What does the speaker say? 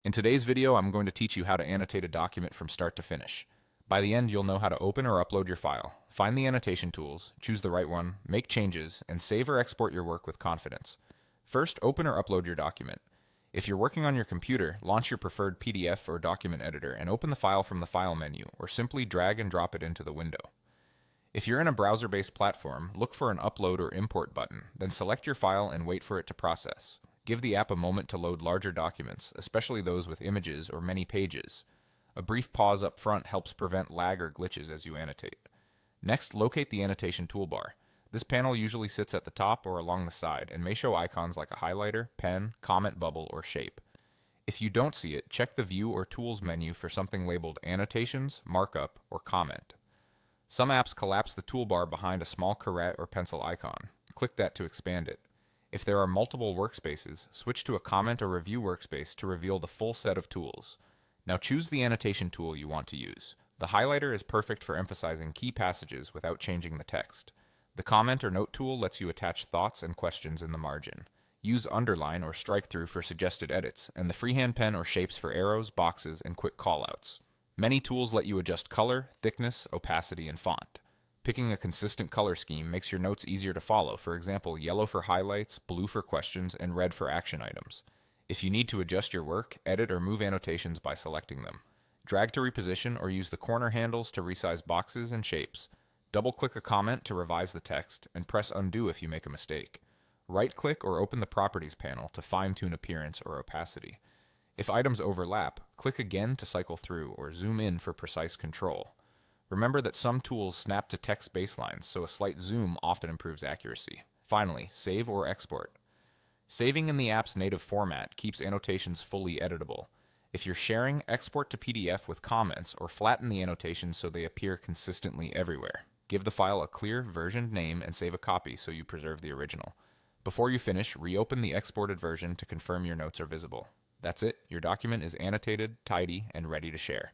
In today's video, I'm going to teach you how to annotate a document from start to finish. By the end, you'll know how to open or upload your file, find the annotation tools, choose the right one, make changes, and save or export your work with confidence. First, open or upload your document. If you're working on your computer, launch your preferred PDF or document editor and open the file from the File menu, or simply drag and drop it into the window. If you're in a browser-based platform, look for an Upload or Import button, then select your file and wait for it to process. Give the app a moment to load larger documents, especially those with images or many pages. A brief pause up front helps prevent lag or glitches as you annotate. Next, locate the annotation toolbar. This panel usually sits at the top or along the side and may show icons like a highlighter, pen, comment bubble, or shape. If you don't see it, check the View or Tools menu for something labeled Annotations, Markup, or Comment. Some apps collapse the toolbar behind a small caret or pencil icon. Click that to expand it. If there are multiple workspaces, switch to a comment or review workspace to reveal the full set of tools. Now choose the annotation tool you want to use. The highlighter is perfect for emphasizing key passages without changing the text. The comment or note tool lets you attach thoughts and questions in the margin. Use underline or strike through for suggested edits, and the freehand pen or shapes for arrows, boxes, and quick callouts. Many tools let you adjust color, thickness, opacity, and font. Picking a consistent color scheme makes your notes easier to follow, for example, yellow for highlights, blue for questions, and red for action items. If you need to adjust your work, edit or move annotations by selecting them. Drag to reposition or use the corner handles to resize boxes and shapes. Double-click a comment to revise the text, and press undo if you make a mistake. Right-click or open the Properties panel to fine-tune appearance or opacity. If items overlap, click again to cycle through or zoom in for precise control. Remember that some tools snap to text baselines, so a slight zoom often improves accuracy. Finally, save or export. Saving in the app's native format keeps annotations fully editable. If you're sharing, export to PDF with comments or flatten the annotations so they appear consistently everywhere. Give the file a clear, versioned name and save a copy so you preserve the original. Before you finish, reopen the exported version to confirm your notes are visible. That's it, your document is annotated, tidy, and ready to share.